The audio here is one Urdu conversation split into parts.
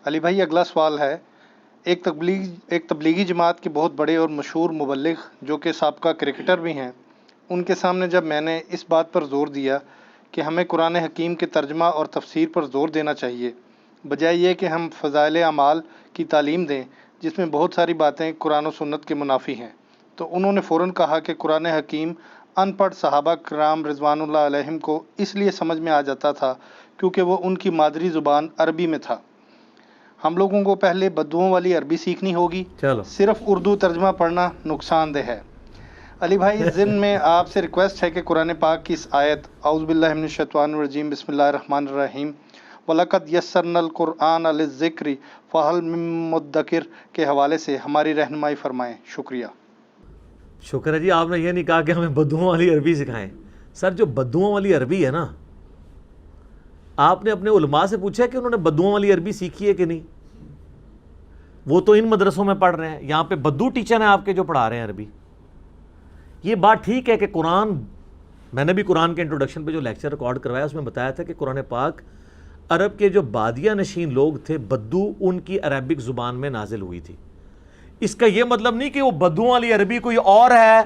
علی بھائی اگلا سوال ہے، ایک تبلیغی جماعت کے بہت بڑے اور مشہور مبلغ جو کہ سابقہ کرکٹر بھی ہیں، ان کے سامنے جب میں نے اس بات پر زور دیا کہ ہمیں قرآن حکیم کے ترجمہ اور تفسیر پر زور دینا چاہیے بجائے یہ کہ ہم فضائل اعمال کی تعلیم دیں جس میں بہت ساری باتیں قرآن و سنت کے منافی ہیں، تو انہوں نے فوراً کہا کہ قرآن حکیم ان پڑھ صحابہ کرام رضوان اللہ علیہم کو اس لیے سمجھ میں آ جاتا تھا کیونکہ وہ ان کی مادری زبان عربی میں تھا، ہم لوگوں کو پہلے بدوؤں والی عربی سیکھنی ہوگی، چلو صرف اردو ترجمہ پڑھنا نقصان دہ ہے۔ علی بھائی ضمن میں آپ سے ریکویسٹ ہے کہ قرآن پاک کی اس آیت اعوذ باللہ من الشیطان الرجیم بسم اللہ الرحمن الرحیم وَلَقَدْ يَسَّرْنَا الْقُرْآنَ لِلذِّكْرِ فَهَلْ مِن مُدَّكِرٍ کے حوالے سے ہماری رہنمائی فرمائیں، شکریہ۔ شکر ہے جی، آپ نے یہ نہیں کہا کہ ہمیں بدوؤں والی عربی سکھائیں۔ سر جو بدوؤں والی عربی ہے نا، آپ نے اپنے علماء سے پوچھا کہ انہوں نے بدوؤں والی عربی سیکھی ہے کہ نہیں؟ وہ تو ان مدرسوں میں پڑھ رہے ہیں، یہاں پہ بدو ٹیچر ہیں آپ کے جو پڑھا رہے ہیں عربی۔ یہ بات ٹھیک ہے کہ قرآن، میں نے بھی قرآن کے انٹروڈکشن پہ جو لیکچر ریکارڈ کروایا اس میں بتایا تھا کہ قرآن پاک عرب کے جو بادیہ نشین لوگ تھے بدو، ان کی عربک زبان میں نازل ہوئی تھی۔ اس کا یہ مطلب نہیں کہ وہ بدوؤں والی عربی کوئی اور ہے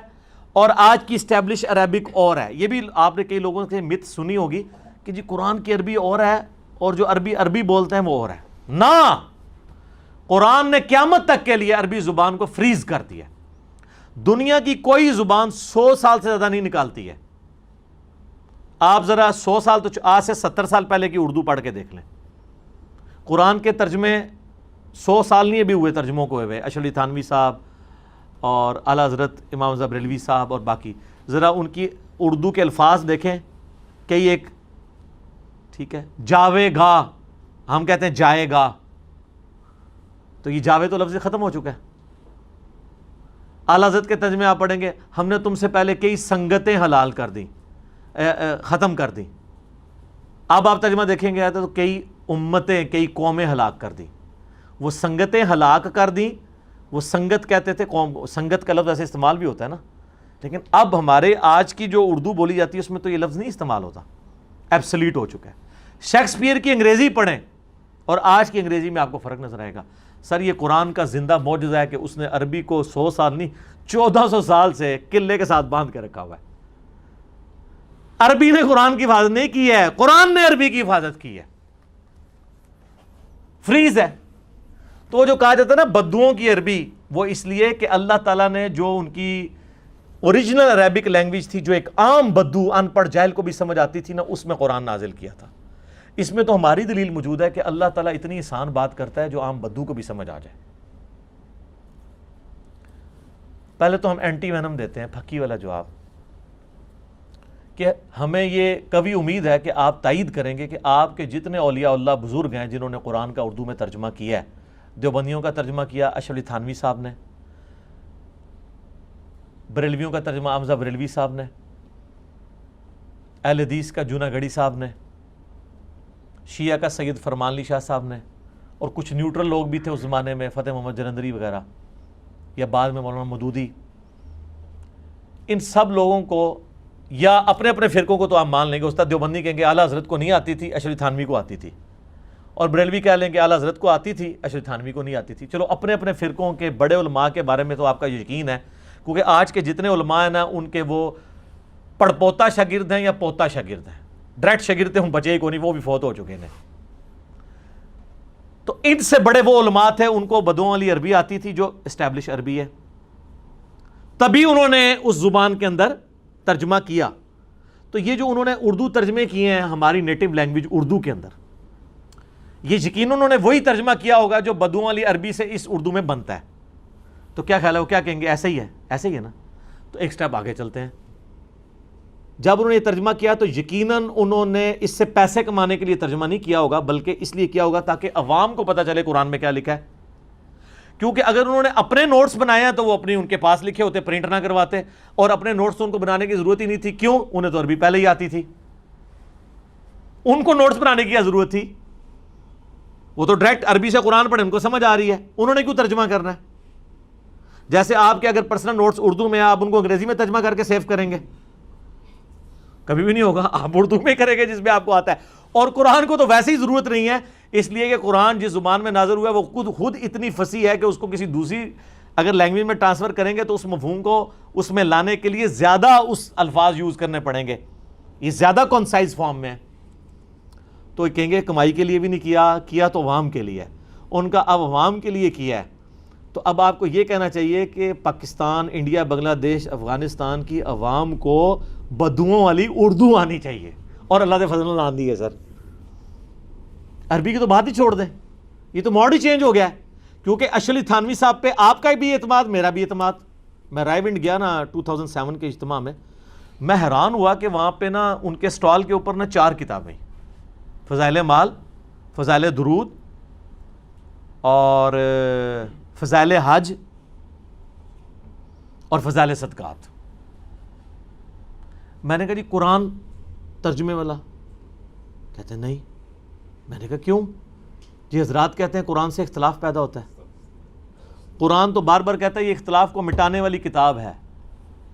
اور آج کی اسٹیبلش عربک اور ہے۔ یہ بھی آپ نے کئی لوگوں سے مت سنی ہوگی کہ جی قرآن کی عربی اور ہے اور جو عربی بولتے ہیں وہ اور ہے۔ نہ، قرآن نے قیامت تک کے لیے عربی زبان کو فریز کر دیا۔ دنیا کی کوئی زبان 100 سال سے زیادہ نہیں نکالتی ہے۔ آپ ذرا 100 سال تو آج سے 70 سال پہلے کی اردو پڑھ کے دیکھ لیں، قرآن کے ترجمے 100 سال نہیں ابھی ہوئے ترجموں کو ہوئے، اشرف علی تھانوی صاحب اور اعلیٰ حضرت امام رضا بریلوی صاحب اور باقی، ذرا ان کی اردو کے الفاظ دیکھیں، کئی ایک ٹھیک ہے، جاوے گا، ہم کہتے ہیں جائے گا، تو یہ جاوے تو لفظ ختم ہو چکا ہے۔ اعلیٰ حضرت کے ترجمے آپ پڑھیں گے، ہم نے تم سے پہلے کئی سنگتیں حلال کر دیں، ختم کر دیں۔ اب آپ ترجمہ دیکھیں گے تو کئی امتیں، کئی قومیں ہلاک کر دیں۔ وہ سنگتیں ہلاک کر دیں، وہ سنگت کہتے تھے، قوم، سنگت کا لفظ ایسے استعمال بھی ہوتا ہے نا، لیکن اب ہمارے آج کی جو اردو بولی جاتی ہے اس میں تو یہ لفظ نہیں استعمال ہوتا، ایبسلیٹ ہو چکا ہے۔ شیکسپیئر کی انگریزی پڑھیں اور آج کی انگریزی میں آپ کو فرق نظر آئے گا۔ سر یہ قرآن کا زندہ معجزہ ہے کہ اس نے عربی کو 100 سال نہیں 1400 سال سے قلعے کے ساتھ باندھ کے رکھا ہوا ہے۔ عربی نے قرآن کی حفاظت نہیں کی ہے، قرآن نے عربی کی حفاظت کی ہے، فریز ہے۔ تو جو کہا جاتا ہے نا بدوؤں کی عربی، وہ اس لیے کہ اللہ تعالیٰ نے جو ان کی اوریجنل عربک لینگویج تھی، جو ایک عام بدو ان پڑھ جاہل کو بھی سمجھ آتی تھی نا، اس میں قرآن نازل کیا تھا۔ اس میں تو ہماری دلیل موجود ہے کہ اللہ تعالیٰ اتنی آسان بات کرتا ہے جو عام بدو کو بھی سمجھ آ جائے۔ پہلے تو ہم اینٹی وینم دیتے ہیں، پھکی والا جواب، کہ ہمیں یہ کبھی امید ہے کہ آپ تائید کریں گے کہ آپ کے جتنے اولیاء اللہ بزرگ ہیں جنہوں نے قرآن کا اردو میں ترجمہ کیا ہے، دیوبندیوں کا ترجمہ کیا اشرف علی تھانوی صاحب نے، بریلویوں کا ترجمہ حمزہ بریلوی صاحب نے، اہل حدیث کا جوناگڑھی صاحب نے، شیعہ کا سید فرمان علی شاہ صاحب نے، اور کچھ نیوٹرل لوگ بھی تھے اس زمانے میں، فتح محمد جلندری وغیرہ، یا بعد میں مولانا مودودی۔ ان سب لوگوں کو یا اپنے اپنے فرقوں کو تو آپ مان لیں گے، استاد دیوبندی کہیں گے اعلیٰ حضرت کو نہیں آتی تھی، اشرف تھانوی کو آتی تھی، اور بریلوی کہہ لیں کہ اعلیٰ حضرت کو آتی تھی، اشرف تھانوی کو نہیں آتی تھی۔ چلو اپنے اپنے فرقوں کے بڑے علماء کے بارے میں تو آپ کا یقین ہے، کیونکہ آج کے جتنے علماء ہیں نا ان کے وہ پڑپوتا شاگرد ہیں یا پوتا شاگرد ہیں، ڈائریکٹ شاگرد ہم بچے ہی کو نہیں، وہ بھی فوت ہو چکے ہیں۔ تو ان سے بڑے وہ علماء تھے، ان کو بدوؤں والی عربی آتی تھی جو اسٹیبلش عربی ہے، تبھی انہوں نے اس زبان کے اندر ترجمہ کیا۔ تو یہ جو انہوں نے اردو ترجمے کیے ہیں ہماری نیٹو لینگویج اردو کے اندر، یہ یقیناً انہوں نے وہی ترجمہ کیا ہوگا جو بدوؤں والی عربی سے اس اردو میں بنتا ہے۔ تو کیا خیال ہے، وہ کیا کہیں گے، ایسے ہی ہے، ایسے ہی ہے نا؟ تو ایک سٹیپ آگے چلتے ہیں۔ جب انہوں نے یہ ترجمہ کیا تو یقیناً انہوں نے اس سے پیسے کمانے کے لیے ترجمہ نہیں کیا ہوگا، بلکہ اس لیے کیا ہوگا تاکہ عوام کو پتہ چلے قرآن میں کیا لکھا ہے۔ کیونکہ اگر انہوں نے اپنے نوٹس بنائے ہیں تو وہ اپنی ان کے پاس لکھے ہوتے، پرنٹ نہ کرواتے، اور اپنے نوٹس ان کو بنانے کی ضرورت ہی نہیں تھی۔ کیوں؟ انہیں تو عربی پہلے ہی آتی تھی، ان کو نوٹس بنانے کی کیا ضرورت تھی؟ وہ تو ڈائریکٹ عربی سے قرآن پڑھے، ان کو سمجھ آ رہی ہے، انہوں نے کیوں ترجمہ کرنا ہے؟ جیسے آپ کے اگر پرسنل نوٹس اردو میں آپ ان کو انگریزی میں ترجمہ کر کے سیو کریں گے، کبھی بھی نہیں ہوگا، آپ اردو میں کریں گے جس میں آپ کو آتا ہے۔ اور قرآن کو تو ویسے ہی ضرورت نہیں ہے اس لیے کہ قرآن جس زبان میں نازل ہوا ہے وہ خود اتنی فصیح ہے کہ اس کو کسی دوسری اگر لینگویج میں ٹرانسفر کریں گے تو اس مفہوم کو اس میں لانے کے لیے زیادہ اس الفاظ یوز کرنے پڑیں گے، یہ زیادہ کنسائز فارم میں ہے. تو کہیں گے کمائی کے لیے بھی نہیں کیا تو عوام کے لیے، ان کا اب عوام کے لیے کیا ہے. تو اب آپ کو یہ کہنا چاہیے کہ پاکستان، انڈیا، بنگلہ دیش، افغانستان کی عوام کو بدوؤں والی اردو آنی چاہیے، اور اللہ کے فضل اللہ آندی ہے. سر عربی کی تو بات ہی چھوڑ دیں، یہ تو موڈ ہی چینج ہو گیا ہے. کیونکہ اشرف علی تھانوی صاحب پہ آپ کا بھی اعتماد، میرا بھی اعتماد. میں رائے ونڈ گیا نا 2007 کے اجتماع میں حیران ہوا کہ وہاں پہ نا ان کے سٹال کے اوپر نا 4 کتابیں، فضائل مال، فضائل درود اور فضائل حج اور فضائل صدقات. میں نے کہا جی قرآن ترجمے والا؟ کہتے ہیں نہیں. میں نے کہا کیوں؟ جی حضرات کہتے ہیں قرآن سے اختلاف پیدا ہوتا ہے. قرآن تو بار بار کہتا ہے یہ اختلاف کو مٹانے والی کتاب ہے،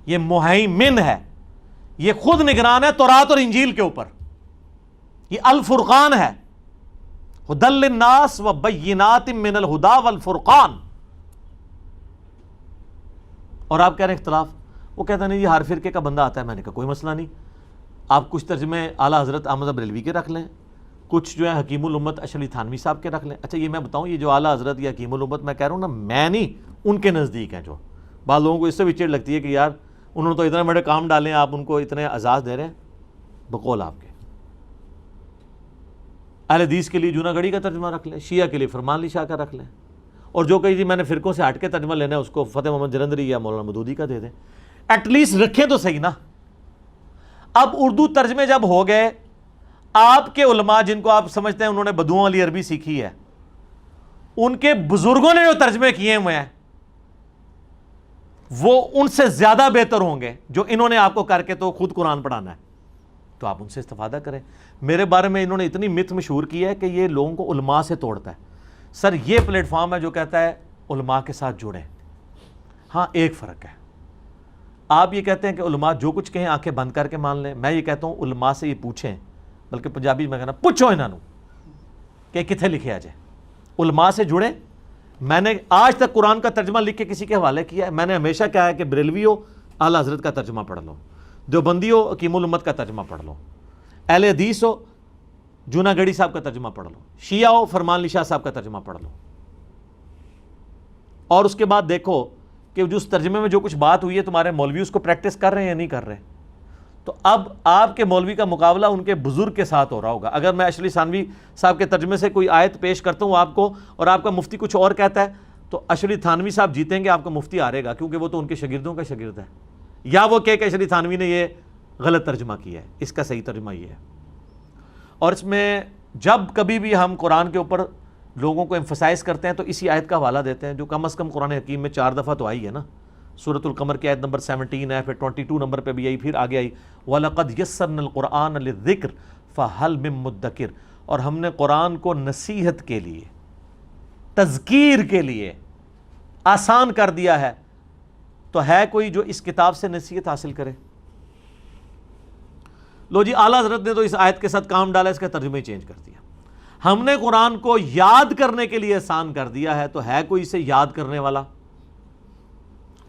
یہ مہیمن ہے، یہ خود نگران ہے تورات اور انجیل کے اوپر، یہ الفرقان ہے، ہدی للناس وبینات من الہدی والفرقان. اور آپ کہہ رہے ہیں اختلاف؟ وہ کہتا نہیں یہ ہر فرقے کا بندہ آتا ہے. میں نے کہا کوئی مسئلہ نہیں، آپ کچھ ترجمے اعلیٰ حضرت احمد بریلوی کے رکھ لیں، کچھ جو ہے حکیم الامت اشرف علی تھانوی صاحب کے رکھ لیں. اچھا یہ میں بتاؤں، یہ جو اعلیٰ حضرت یا حکیم الامت میں کہہ رہا ہوں نا، میں نہیں، ان کے نزدیک ہیں. جو بعض لوگوں کو اس سے بھی چڑ لگتی ہے کہ یار انہوں نے تو اتنے بڑے کام ڈالے ہیں، آپ ان کو اتنے اعزاز دے رہے ہیں. بقول آپ کے اہل حدیث کے لیے جوناگڑھی کا ترجمہ رکھ لیں، شیعہ کے لیے فرمان علی شاہ کا رکھ لیں، اور جو کہیں جی میں نے فرقوں سے ہٹ کے ترجمہ لینا ہے اس کو فتح محمد جلندری یا مولانا مودودی کا دے دیں. ایٹ لیسٹ رکھیں تو صحیح نا. اب اردو ترجمے جب ہو گئے، آپ کے علماء جن کو آپ سمجھتے ہیں انہوں نے بدوؤں والی عربی سیکھی ہے، ان کے بزرگوں نے جو ترجمے کیے ہوئے ہیں وہ ان سے زیادہ بہتر ہوں گے جو انہوں نے آپ کو کر کے تو خود قرآن پڑھانا ہے. تو آپ ان سے استفادہ کریں. میرے بارے میں انہوں نے اتنی مت مشہور کی ہے کہ یہ لوگوں کو علماء سے توڑتا ہے. سر یہ پلیٹ فارم ہے جو کہتا ہے علماء کے ساتھ جڑیں. ہاں ایک فرق ہے، آپ یہ کہتے ہیں کہ علماء جو کچھ کہیں آنکھیں بند کر کے مان لیں. میں یہ کہتا ہوں علماء سے یہ پوچھیں، بلکہ پنجابی میں کہنا پوچھو انہوں کہ کتنے لکھے آ جائے. علماء سے جڑیں. میں نے آج تک قرآن کا ترجمہ لکھ کے کسی کے حوالے کیا ہے. میں نے ہمیشہ کہا ہے کہ بریلوی ہو اعلیٰ حضرت کا ترجمہ پڑھ لو، دیوبندی ہو حکیم الامت کا ترجمہ پڑھ لو، اہل حدیث ہو جوناگڑھی صاحب کا ترجمہ پڑھ لو، شیعہ ہو فرمان علی شاہ صاحب کا ترجمہ پڑھ لو. اور اس کے بعد دیکھو کہ جو اس ترجمے میں جو کچھ بات ہوئی ہے تمہارے مولوی اس کو پریکٹس کر رہے ہیں یا نہیں کر رہے. تو اب آپ کے مولوی کا مقابلہ ان کے بزرگ کے ساتھ ہو رہا ہوگا. اگر میں اشرف علی تھانوی صاحب کے ترجمے سے کوئی آیت پیش کرتا ہوں آپ کو اور آپ کا مفتی کچھ اور کہتا ہے تو اشرف علی تھانوی صاحب جیتیں گے، آپ کا مفتی ہارے گا، کیونکہ وہ تو ان کے شاگردوں کا شاگرد ہے. یا وہ کہ اشرف علی تھانوی نے یہ غلط ترجمہ کیا ہے، اس کا صحیح ترجمہ یہ ہے. اور اس میں جب کبھی بھی ہم قرآن کے اوپر لوگوں کو ایمفسائز کرتے ہیں تو اسی آیت کا حوالہ دیتے ہیں جو کم از کم قرآن حکیم میں 4 دفعہ تو آئی ہے نا. سورۃ القمر کی آیت نمبر 17 ہے، پھر 22 نمبر پہ بھی آئی، پھر آگے آئی وَلَقَدْ يَسَّرْنَا الْقُرْآنَ لِلذِّكْرِ فَهَلْ مِن مُدَّكِرٍ. اور ہم نے قرآن کو نصیحت کے لیے، تذکیر کے لیے آسان کر دیا ہے، تو ہے کوئی جو اس کتاب سے نصیحت حاصل کرے؟ لو جی اعلیٰ حضرت نے تو اس آیت کے ساتھ کام ڈالا، اس کا ترجمہ ہی چینج کر دیا. ہم نے قرآن کو یاد کرنے کے لیے آسان کر دیا ہے، تو ہے کوئی اسے یاد کرنے والا؟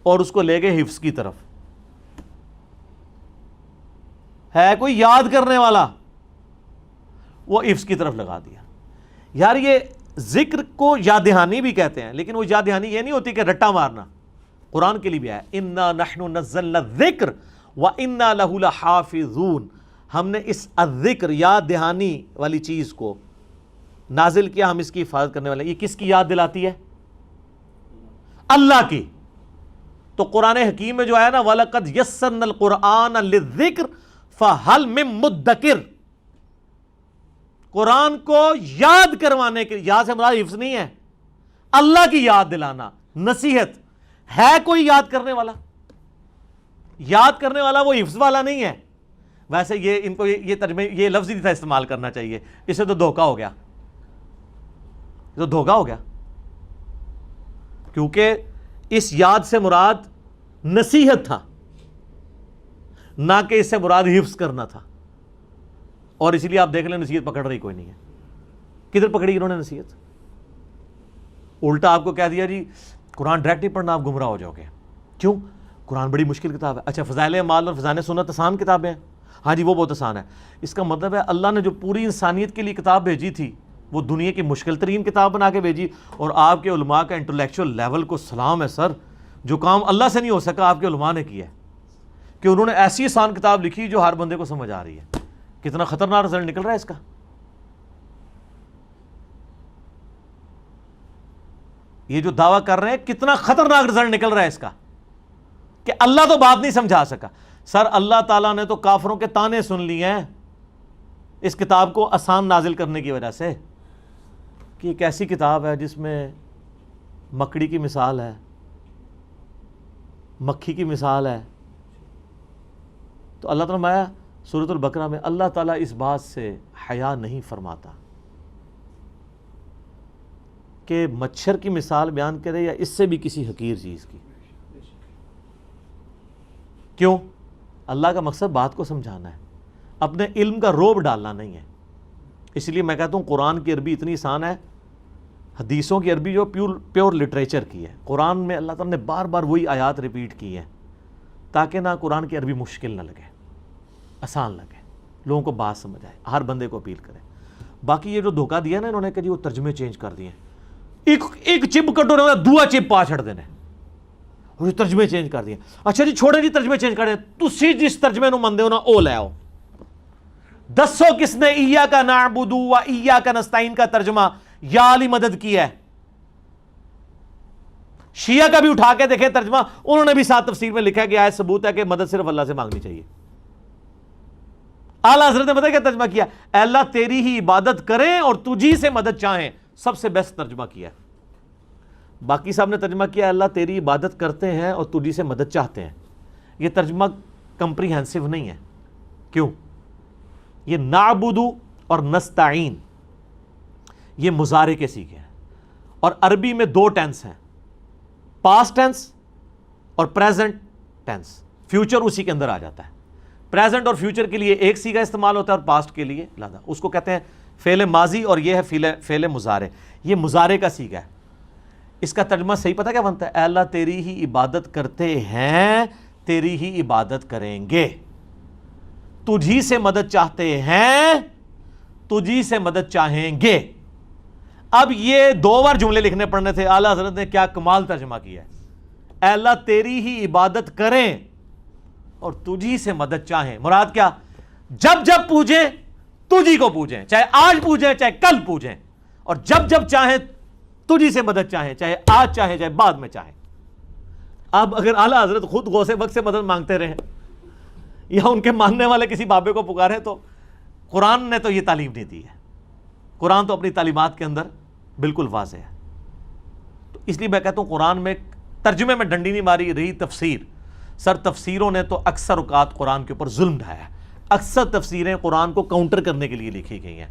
اور اس کو لے گئے حفظ کی طرف. ہے کوئی یاد کرنے والا؟ وہ حفظ کی طرف لگا دیا. یار یہ ذکر کو یاد دہانی بھی کہتے ہیں، لیکن وہ یاد دہانی یہ نہیں ہوتی کہ رٹا مارنا. قرآن کے لیے بھی ہے اِنَّا نَحْنُ نَزَّلْنَا الذِّكْرَ وَإِنَّا لَهُ لَحَافِظُونَ. ہم نے اس الذکر یاد دہانی والی چیز کو نازل کیا، ہم اس کی حفاظت کرنے والے ہیں. یہ کس کی یاد دلاتی ہے؟ اللہ کی. تو قرآن حکیم میں جو آیا نا وَلَقَدْ يَسَّرْنَا الْقُرْآنَ لِلذِّكْرِ فَهَلْ مِن مُدَّكِرٍ، قرآن کو یاد کروانے کے، یاد سے مراد حفظ نہیں ہے، اللہ کی یاد دلانا، نصیحت. ہے کوئی یاد کرنے والا؟ یاد کرنے والا وہ حفظ والا نہیں ہے. ویسے یہ ان کو یہ ترجمے یہ لفظ نہیں تھا استعمال کرنا چاہیے، اس سے تو دھوکہ ہو گیا، تو دھوکہ ہو گیا. کیونکہ اس یاد سے مراد نصیحت تھا، نہ کہ اس سے مراد حفظ کرنا تھا. اور اسی لیے آپ دیکھ لیں نصیحت پکڑ رہی کوئی نہیں ہے. کدھر پکڑی انہوں نے نصیحت؟ الٹا آپ کو کہہ دیا جی قرآن ڈائریکٹ نہیں پڑھنا، آپ گمراہ ہو جاؤ گے. کیوں؟ قرآن بڑی مشکل کتاب ہے. اچھا فضائل اعمال اور فضائل سنت آسان کتابیں ہیں؟ ہاں جی وہ بہت آسان ہے. اس کا مطلب ہے اللہ نے جو پوری انسانیت کے لیے کتاب بھیجی تھی وہ دنیا کی مشکل ترین کتاب بنا کے بھیجی. اور آپ کے علماء کا انٹلیکچوئل لیول کو سلام ہے سر، جو کام اللہ سے نہیں ہو سکا آپ کے علماء نے کیا ہے کہ انہوں نے ایسی آسان کتاب لکھی جو ہر بندے کو سمجھ آ رہی ہے. کتنا خطرناک رزلٹ نکل رہا ہے اس کا. یہ جو دعویٰ کر رہے ہیں کتنا خطرناک رزلٹ نکل رہا ہے اس کا کہ اللہ تو بات نہیں سمجھا سکا. سر اللہ تعالیٰ نے تو کافروں کے تانے سن لیے ہیں اس کتاب کو آسان نازل کرنے کی وجہ سے کہ ایک ایسی کتاب ہے جس میں مکڑی کی مثال ہے، مکھی کی مثال ہے. تو اللہ تعالیٰ فرمایا سورۃ البقرہ میں اللہ تعالیٰ اس بات سے حیا نہیں فرماتا کہ مچھر کی مثال بیان کرے یا اس سے بھی کسی حقیر چیز کی. کیوں؟ اللہ کا مقصد بات کو سمجھانا ہے، اپنے علم کا روب ڈالنا نہیں ہے. اس لیے میں کہتا ہوں قرآن کی عربی اتنی آسان ہے، حدیثوں کی عربی جو پیور لٹریچر کی ہے. قرآن میں اللہ تعالیٰ نے بار بار وہی آیات ریپیٹ کی ہیں تاکہ نہ قرآن کی عربی مشکل نہ لگے، آسان لگے، لوگوں کو بات سمجھ آئے، ہر بندے کو اپیل کرے. باقی یہ جو دھوکہ دیا نا انہوں نے کہ جی وہ ترجمے چینج کر دیے، ایک چپ کٹو نے دوا چپ پا چھڑ دینے اور یہ ترجمے چینج کر دیے. اچھا جی چھوڑے جی ترجمے چینج کر دیں، تسی جس ترجمے نو مندے ہو نا او لے آؤ. دسو کس نے ایاک نعبد و ایاک نستعین کا ترجمہ یا علی مدد کیا ہے؟ شیعہ کا بھی اٹھا کے دیکھیں ترجمہ، انہوں نے بھی ساتھ تفسیر میں لکھا ہے کہ آیت ثبوت ہے کہ مدد صرف اللہ سے مانگنی چاہیے. اعلیٰ حضرت نے پتہ کیا ترجمہ کیا؟ اے اللہ تیری ہی عبادت کریں اور تجھی سے مدد چاہیں. سب سے بیسٹ ترجمہ کیا ہے. باقی صاحب نے ترجمہ کیا اللہ تیری عبادت کرتے ہیں اور تجھی سے مدد چاہتے ہیں. یہ ترجمہ کمپریہنسو نہیں ہے. کیوں؟ یہ نعبد اور نستعین یہ مضارع کے سیکھے ہیں اور عربی میں دو ٹینس ہیں، پاسٹ ٹینس اور پریزنٹ ٹینس. فیوچر اسی کے اندر آ جاتا ہے. پریزنٹ اور فیوچر کے لیے ایک سیگا استعمال ہوتا ہے اور پاسٹ کے لیے علیحدہ. اس کو کہتے ہیں فعل ماضی اور یہ ہے فعل مضارع. یہ مضارع کا سیگا ہے. اس کا ترجمہ صحیح پتہ کیا بنتا ہے؟ اے اللہ تیری ہی عبادت کرتے ہیں، تیری ہی عبادت کریں گے. تجھی سے مدد چاہتے ہیں، تجھی سے مدد چاہیں گے. اب یہ دو بار جملے لکھنے پڑنے تھے. اعلیٰ حضرت نے کیا کمال ترجمہ کیا ہے. اے اللہ تیری ہی عبادت کریں اور تجھی سے مدد چاہیں. مراد کیا؟ جب جب پوجیں تجھی کو پوجیں، چاہے آج پوجیں چاہے کل پوجیں، اور جب جب چاہیں تجھی سے مدد چاہیں، چاہے آج چاہیں چاہے بعد میں چاہیں. اب اگر اعلیٰ حضرت خود غوث وقت سے مدد مانگتے رہے یا ان کے ماننے والے کسی بابے کو پکارے تو قرآن نے تو یہ تعلیم نہیں دی ہے. قرآن تو اپنی تعلیمات کے اندر بالکل واضح ہے. تو اس لیے میں کہتا ہوں قرآن میں ترجمے میں ڈنڈی نہیں ماری رہی تفسیر. سر تفسیروں نے تو اکثر اوقات قرآن کے اوپر ظلم ڈھایا ہے. اکثر تفسیریں قرآن کو کاؤنٹر کرنے کے لیے لکھی گئی ہیں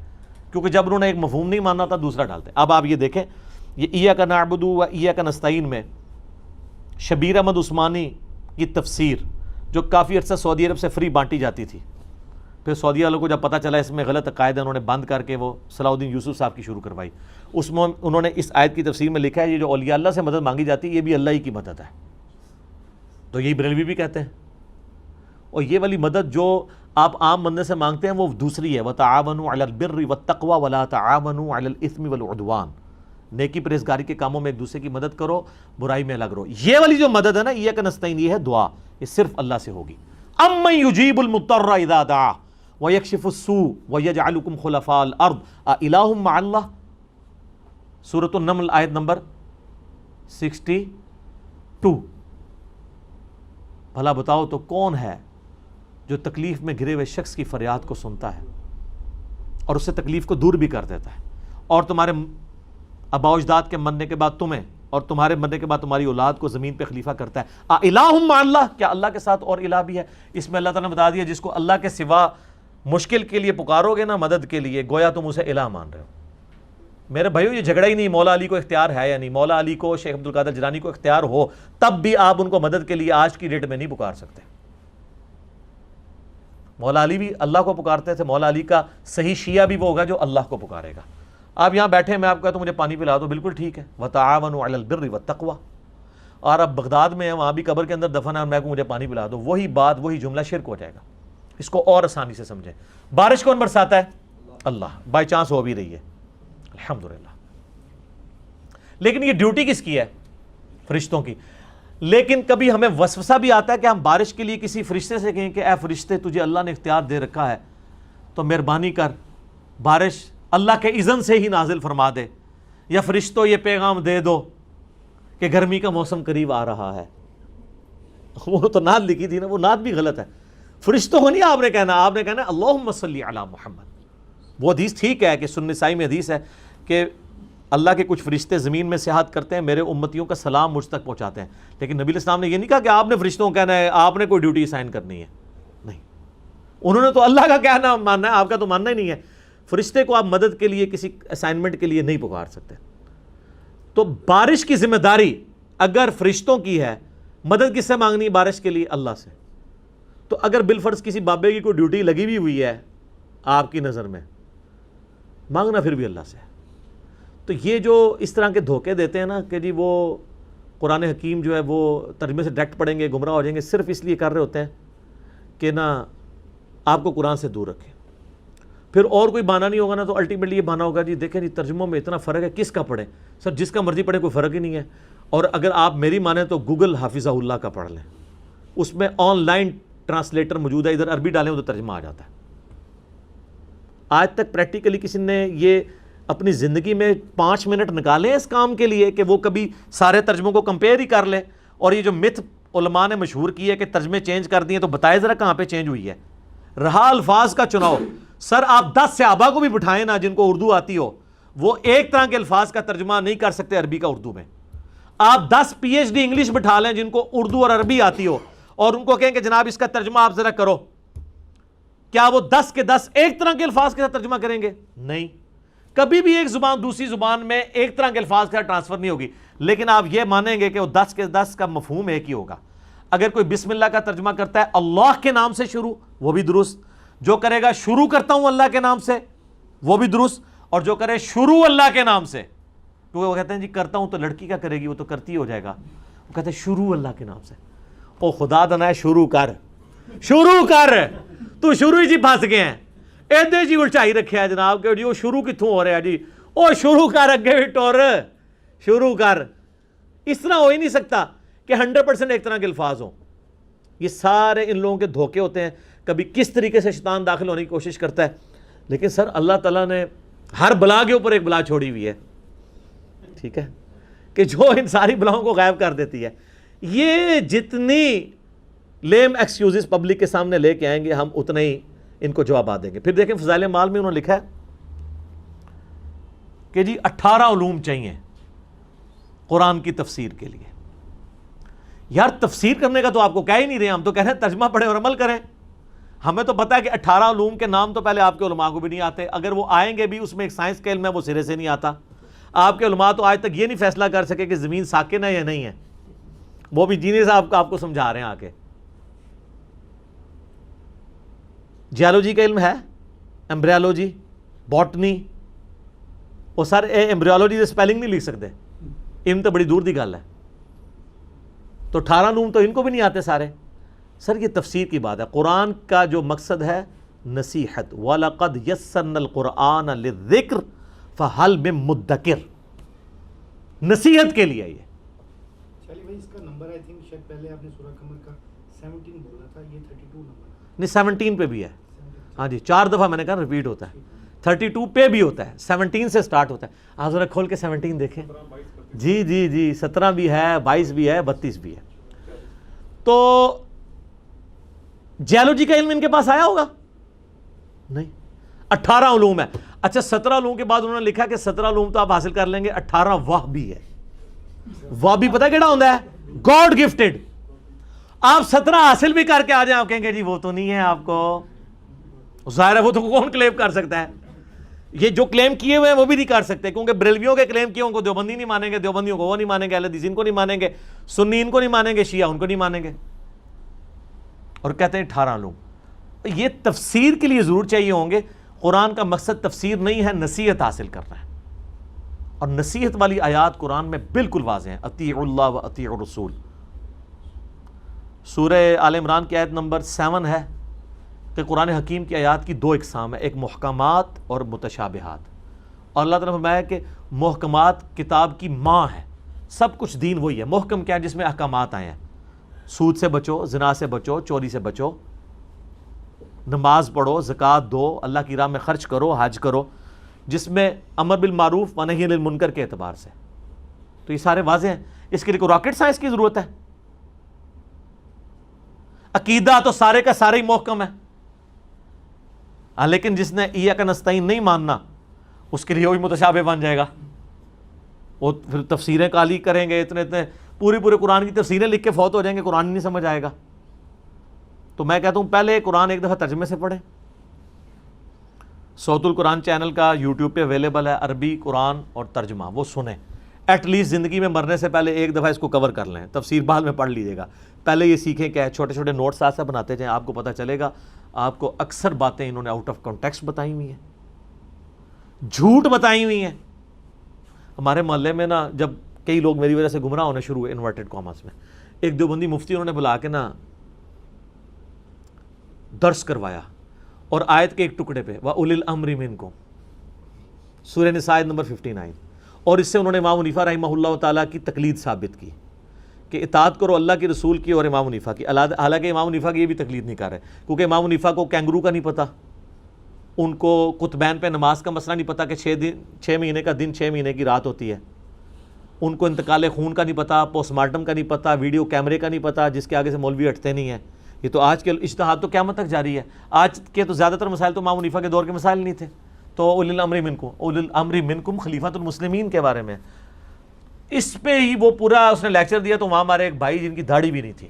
کیونکہ جب انہوں نے ایک مفہوم نہیں ماننا تھا دوسرا ڈالتے. اب آپ یہ دیکھیں یہ ایاک نعبد و ایاک نستعین میں شبیر احمد عثمانی کی تفسیر جو کافی عرصہ سعودی عرب سے فری بانٹی جاتی تھی، پھر سعودی والوں کو جب پتہ چلا اس میں غلط عقائد ہے انہوں نے بند کر کے وہ صلاح الدین یوسف صاحب کی شروع کروائی. اس میں انہوں نے اس آیت کی تفسیر میں لکھا ہے یہ جو اولیاء اللہ سے مدد مانگی جاتی ہے یہ بھی اللہ ہی کی مدد ہے. تو یہی بریلوی بھی کہتے ہیں. اور یہ والی مدد جو آپ عام بندے سے مانگتے ہیں وہ دوسری ہے، وَتَعَاوَنُوا عَلَى الْبِرِّ وَالتَّقْوَى وَلَا تَعَاوَنُوا عَلَى الْإِثْمِ وَالْعُدْوَانِ. نیکی پرہیزگاری کے کاموں میں ایک دوسرے کی مدد کرو، برائی میں الگ رہو. یہ والی جو مدد ہے نا ایاک نستعین یہ ہے دعا، یہ صرف اللہ سے ہوگی. اَمَّن يُجِيبُ الْمُضْطَرَّ إِذَا دَعَاهُ وَيَكْشِفُ السُّوءَ وَيَجْعَلُكُمْ خُلَفَاءَ الْأَرْضِ أَإِلَٰهٌ مَّعَ اللَّهِ. سورۃ النمل آیت نمبر 62. بھلا بتاؤ تو کون ہے جو تکلیف میں گھرے ہوئے شخص کی فریاد کو سنتا ہے اور اس سے تکلیف کو دور بھی کر دیتا ہے، اور تمہارے آباء و اجداد کے مرنے کے بعد تمہیں اور تمہارے مرنے کے بعد تمہاری اولاد کو زمین پہ خلیفہ کرتا ہے. الہ مع اللہ، کیا اللہ کے ساتھ اور الہ بھی ہے؟ اس میں اللہ تعالیٰ نے بتا دیا جس کو اللہ کے سوا مشکل کے لیے پکارو گے نا مدد کے لیے گویا تم اسے الہ مان رہے ہو. میرے بھائیو یہ جھگڑا ہی نہیں مولا علی کو اختیار ہے یا نہیں. مولا علی کو شیخ عبد القادر جیلانی کو اختیار ہو تب بھی آپ ان کو مدد کے لیے آج کی ڈیٹ میں نہیں پکار سکتے. مولا علی بھی اللہ کو پکارتے تھے. مولا علی کا صحیح شیعہ بھی وہ ہوگا جو اللہ کو پکارے گا. آپ یہاں بیٹھے ہیں، میں آپ کو کہتا ہوں مجھے پانی پلا دو، بالکل ٹھیک ہے، وَتَعَاوَنُوا عَلَى الْبِرِّ وَالتَّقْوَى. اور آپ بغداد میں ہیں، وہاں بھی قبر کے اندر دفن ہے، اور میں کو مجھے پانی پلا دو، وہی بات وہی جملہ شرک ہو جائے گا. اس کو اور آسانی سے سمجھیں. بارش کون برساتا ہے؟ اللہ. بائی چانس ہو بھی رہی ہے، الحمدللہ. لیکن یہ ڈیوٹی کس کی ہے؟ فرشتوں کی. لیکن کبھی ہمیں وسوسہ بھی آتا ہے کہ ہم بارش کے لیے کسی فرشتے سے کہیں کہ اے فرشتے تجھے اللہ نے اختیار دے رکھا ہے تو مہربانی کر بارش اللہ کے اذن سے ہی نازل فرما دے، یا فرشتوں یہ پیغام دے دو کہ گرمی کا موسم قریب آ رہا ہے. وہ تو نعت لکھی تھی نا، وہ نعت بھی غلط ہے. فرشتوں کو نہیں آپ نے کہنا، آپ نے کہنا اللہم صلی علی محمد. وہ حدیث ٹھیک ہے کہ سنن نسائی میں حدیث ہے کہ اللہ کے کچھ فرشتے زمین میں سیاحت کرتے ہیں، میرے امتیوں کا سلام مجھ تک پہنچاتے ہیں. لیکن نبی علیہ السلام نے یہ نہیں کہا کہ آپ نے فرشتوں کو کہنا ہے، آپ نے کوئی ڈیوٹی اسائن کرنی ہے. نہیں، انہوں نے تو اللہ کا کہنا ماننا ہے، آپ کا تو ماننا ہی نہیں ہے. فرشتے کو آپ مدد کے لیے کسی اسائنمنٹ کے لیے نہیں پکار سکتے. تو بارش کی ذمہ داری اگر فرشتوں کی ہے، مدد کس سے مانگنی ہے بارش کے لیے؟ اللہ سے. تو اگر بالفرض کسی بابے کی کوئی ڈیوٹی لگی بھی ہوئی ہے آپ کی نظر میں، مانگنا پھر بھی اللہ سے. تو یہ جو اس طرح کے دھوکے دیتے ہیں نا کہ جی وہ قرآن حکیم جو ہے وہ ترجمے سے ڈائریکٹ پڑھیں گے گمراہ ہو جائیں گے، صرف اس لیے کر رہے ہوتے ہیں کہ نا آپ کو قرآن سے دور رکھیں. پھر اور کوئی بہانہ نہیں ہوگا نا تو الٹیمیٹلی یہ بہانہ ہوگا جی دیکھیں جی ترجموں میں اتنا فرق ہے، کس کا پڑھیں؟ سر جس کا مرضی پڑھیں، کوئی فرق ہی نہیں ہے. اور اگر آپ میری مانیں تو گوگل حافظہ اللہ کا پڑھ لیں، اس میں آن لائن ٹرانسلیٹر موجود ہے، ادھر عربی ڈالیں ادھر ترجمہ آ جاتا ہے. آج تک پریکٹیکلی کسی نے یہ اپنی زندگی میں 5 منٹ نکالیں اس کام کے لیے کہ وہ کبھی سارے ترجموں کو کمپیئر ہی کر لے؟ اور یہ جو متھ علماء نے مشہور کی ہے کہ ترجمے چینج کر دیے، تو بتائے ذرا کہاں پہ چینج ہوئی ہے؟ رہا الفاظ کا چناؤ. سر آپ 10 صحابہ کو بھی بٹھائیں نا جن کو اردو آتی ہو، وہ ایک طرح کے الفاظ کا ترجمہ نہیں کر سکتے عربی کا اردو میں. آپ 10 PhD انگلش بٹھا لیں جن کو اردو اور عربی آتی ہو، اور ان کو کہیں کہ جناب اس کا ترجمہ آپ ذرا کرو، کیا وہ 10 کے 10 ایک طرح کے الفاظ کے ساتھ ترجمہ کریں گے؟ نہیں. کبھی بھی ایک زبان دوسری زبان میں ایک طرح کے الفاظ کا ٹرانسفر نہیں ہوگی. لیکن آپ یہ مانیں گے کہ وہ 10 کے 10 کا مفہوم ایک ہی ہوگا. اگر کوئی بسم اللہ کا ترجمہ کرتا ہے اللہ کے نام سے شروع، وہ بھی درست. جو کرے گا شروع کرتا ہوں اللہ کے نام سے، وہ بھی درست. اور جو کرے شروع اللہ کے نام سے، تو وہ کہتے ہیں جی کرتا ہوں تو لڑکی کا کرے گی، وہ تو کرتی ہو جائے گا. وہ کہتے ہیں شروع اللہ کے نام سے. او خدا دنا ہے، شروع کر، شروع کر. تو شروع ہی جی پھنس گئے ہیں، ایدے جی اچھائی رکھے ہے جناب کہ جی وہ شروع کتوں ہو رہا ہے جی، او شروع کر اگے بھی ٹور، شروع کر. اس طرح ہو ہی نہیں سکتا کہ 100% ایک طرح کے الفاظ ہوں. یہ سارے ان لوگوں کے دھوکے ہوتے ہیں. کبھی کس طریقے سے شیطان داخل ہونے کی کوشش کرتا ہے. لیکن سر اللہ تعالیٰ نے ہر بلا کے اوپر ایک بلا چھوڑی ہوئی ہے، ٹھیک ہے، کہ جو ان ساری بلاؤں کو غائب کر دیتی ہے. یہ جتنی لیم ایکسکیوزز پبلک کے سامنے لے کے آئیں گے ہم اتنے ہی ان کو جوابات دیں گے. پھر دیکھیں فضائل اعمال میں انہوں نے لکھا ہے کہ جی 18 علوم چاہیے قرآن کی تفسیر کے لیے. یار تفسیر کرنے کا تو آپ کو کہہ ہی نہیں رہے، ہم تو کہہ رہے ہیں ترجمہ پڑھیں اور عمل کریں. ہمیں تو پتہ ہے کہ 18 علوم کے نام تو پہلے آپ کے علماء کو بھی نہیں آتے. اگر وہ آئیں گے بھی اس میں ایک سائنس کا علم ہے، وہ سرے سے نہیں آتا. آپ کے علماء تو آج تک یہ نہیں فیصلہ کر سکے کہ زمین ساکن ہے یا نہیں ہے. وہ بھی جینی صاحب آپ کو سمجھا رہے ہیں آ کے. جیالوجی کا علم ہے، ایمبریالوجی، باٹنی. وہ سر ایمبریالوجی سے سپیلنگ نہیں لکھ سکتے، علم تو بڑی دور دی گل ہے. تو 18 علوم تو ان کو بھی نہیں آتے سارے. سر یہ تفسیر کی بات ہے. قرآن کا جو مقصد ہے نصیحت، وَلَقَدْ يَسَّرْنَا الْقُرْآنَ لِلذِّكْرِ فَهَلْ مِن مُدَّكِرٍ، نصیحت کے لیے. یہ چلیے بھائی اس کا نمبر آئی تھنک شاید پہلے آپ نے سورہ قمر کا 17 بولا تھا، یہ 32 نمبر نہیں 17 پہ بھی ہے. ہاں جی 4 دفعہ میں نے کہا ریپیٹ ہوتا ہے. 32 پہ بھی ہوتا ہے، 17 سے سٹارٹ ہوتا ہے. آپ ذرا کھول کے 17 دیکھیں. جی جی جی 17 بھی ہے، 22 بھی ہے، 32 بھی ہے. تو جیالوجی کا علم ان کے پاس آیا ہوگا؟ نہیں. 18 علوم ہے. اچھا 17 علوم کے بعد انہوں نے لکھا کہ 17 علوم تو آپ حاصل کر لیں گے، 18 واہ بھی ہے. واہ بھی پتہ کیڑا ہوتا ہے؟ God gifted. آپ 17 حاصل بھی کر کے آ جائیں، آپ کہیں گے جی وہ تو نہیں ہے آپ کو. ظاہر ہے وہ تو کون کلیم کر سکتا ہے؟ یہ جو کلیم کیے ہوئے ہیں وہ بھی نہیں کر سکتے، کیونکہ بریلویوں کے کلیم کیے ان کو دیوبندی نہیں مانیں گے، دیوبندیوں کو وہ نہیں مانیں گے، اہل حدیث ان کو نہیں مانیں گے، سنی ان کو نہیں مانیں گے، شیعہ ان کو نہیں مانیں گے. اور کہتے ہیں 18 علوم. یہ تفسیر کے لیے ضرور چاہیے ہوں گے. قرآن کا مقصد تفسیر نہیں ہے، نصیحت حاصل کرنا ہے. اور نصیحت والی آیات قرآن میں بالکل واضح ہیں، اطیعوا اللہ و اطیعوا الرسول۔ سورہ آل عمران کی آیت نمبر 7 ہے کہ قرآن حکیم کی آیات کی 2 اقسام ہیں، ایک محکمات اور متشابہات۔ اور اللہ تعالیٰ نے فرمایا کہ محکمات کتاب کی ماں ہے، سب کچھ دین وہی ہے۔ محکم کیا ہے؟ جس میں احکامات آئے ہیں، سود سے بچو، زنا سے بچو، چوری سے بچو، نماز پڑھو، زکوٰۃ دو، اللہ کی راہ میں خرچ کرو، حج کرو، جس میں امر بالمعروف و نہی عن المنکر کے اعتبار سے۔ تو یہ سارے واضح ہیں، اس کے لیے کوئی راکٹ سائنس کی ضرورت ہے؟ عقیدہ تو سارے کا سارے ہی محکم ہے، لیکن جس نے ایاک نستعین نہیں ماننا اس کے لیے وہی متشابہ بن جائے گا۔ وہ پھر تفسیریں کالی کریں گے، اتنے پورے قرآن کی تفسیریں لکھ کے فوت ہو جائیں گے، قرآن نہیں سمجھ آئے گا۔ تو میں کہتا ہوں پہلے قرآن ایک دفعہ ترجمے سے پڑھیں۔ صوت القرآن چینل کا یوٹیوب پہ اویلیبل ہے، عربی قرآن اور ترجمہ، وہ سنیں۔ ایٹ لیسٹ زندگی میں مرنے سے پہلے ایک دفعہ اس کو کور کر لیں، تفسیر بعد میں پڑھ لیجیے گا، پہلے یہ سیکھیں کیا ہے، چھوٹے چھوٹے نوٹس ساتھ بناتے جائیں، آپ کو پتہ چلے گا آپ کو اکثر باتیں انہوں نے آؤٹ آف کانٹیکسٹ بتائی ہوئی ہیں، جھوٹ بتائی ہوئی ہیں۔ ہمارے محلے میں نا جب کئی لوگ میری وجہ سے گمراہ ہونے شروع ہوئے انورٹڈ کاماس میں، ایک دیوبندی مفتی انہوں نے بلا کے نا درس کروایا، اور آیت کے ایک ٹکڑے پہ وَأُولِي الْأَمْرِ مِنْكُمْ، سورہ نساء نمبر 59، اور اس سے انہوں نے امام حنیفہ رحمہ اللہ تعالیٰ کی تقلید ثابت کی کہ اطاعت کرو اللہ کی رسول کی اور امام حنیفہ کی۔ حالانکہ امام حنیفہ کی یہ بھی تقلید نہیں کر رہے، کیونکہ امام حنیفہ کو کینگرو کا نہیں پتہ، ان کو قطبین پہ نماز کا مسئلہ نہیں پتہ کہ 6 مہینے کا دن 6 مہینے کی رات ہوتی ہے، ان کو انتقال خون کا نہیں پتہ، پوسٹ مارٹم کا نہیں پتہ، ویڈیو کیمرے کا نہیں پتہ، جس کے آگے سے مولوی ہٹتے نہیں ہیں۔ یہ تو آج کے اجتہاد تو قیامت تک جاری ہے، آج کے تو زیادہ تر مسائل تو امام حنیفہ کے دور کے مسائل نہیں تھے۔ تو اولی الامر منکم، اولی الامر منکم خلیفۃ المسلمین کے بارے میں، اس پہ ہی وہ پورا اس نے لیکچر دیا۔ تو وہاں ہمارے ایک بھائی جن کی داڑھی بھی نہیں تھی،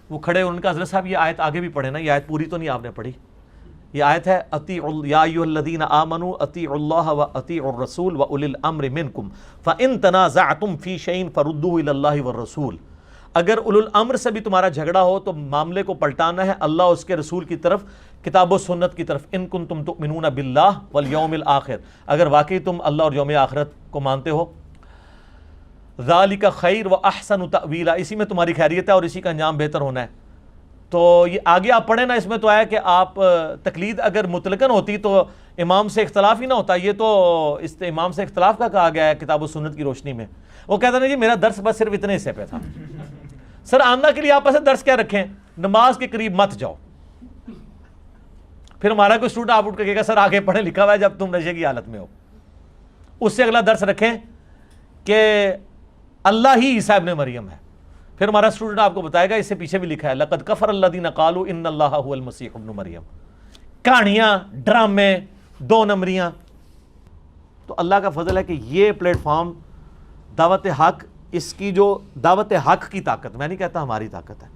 وہ کھڑے، ان کا حضرت صاحب یہ آیت آگے بھی پڑھے نا، یہ آیت پوری تو نہیں آپ نے پڑھی، یہ آیت ہے یا ایھا الذین آمنوا اطیعوا اللہ واطیعوا الرسول واولی الامر منکم فان تنازعتم فی شیء فردوہ الی اللہ والرسول۔ اگر اولو الامر سے بھی تمہارا جھگڑا ہو تو معاملے کو پلٹانا ہے اللہ اور اس کے رسول کی طرف، کتاب و سنت کی طرف۔ ان کنتم تؤمنون باللہ والیوم الآخر، اگر واقعی تم اللہ اور یوم آخرت کو مانتے ہو، ذالک خیر و احسن تأویلا، اسی میں تمہاری خیریت ہے اور اسی کا انجام بہتر ہونا ہے۔ تو یہ آگے آپ پڑھیں نا، اس میں تو آیا کہ آپ تقلید اگر مطلقاً ہوتی تو امام سے اختلاف ہی نہ ہوتا، یہ تو اس امام سے اختلاف کا کہا گیا ہے کتاب و سنت کی روشنی میں۔ وہ کہتا نا جی میرا درس بس صرف اتنے حصے پہ تھا۔ سر آمنہ کے لیے آپ ایسے درس کیا رکھیں، نماز کے قریب مت جاؤ۔ پھر ہمارا کوئی اسٹوڈنٹ آپ اٹھ کے کہے گا سر آگے پڑھے لکھا ہوا ہے جب تم نشے کی حالت میں ہو، اس سے اگلا درس رکھیں کہ اللہ ہی عیسیٰ ابن مریم ہے، پھر ہمارا اسٹوڈنٹ آپ کو بتائے گا اس سے پیچھے بھی لکھا ہے لقد کفر الذین قالوا ان اللہ هو المسیح ابن مریم۔ کہانیاں، ڈرامے، 2 نمبریاں۔ تو اللہ کا فضل ہے کہ یہ پلیٹ فارم دعوت حق، اس کی جو دعوت حق کی طاقت، میں نہیں کہتا ہماری طاقت ہے،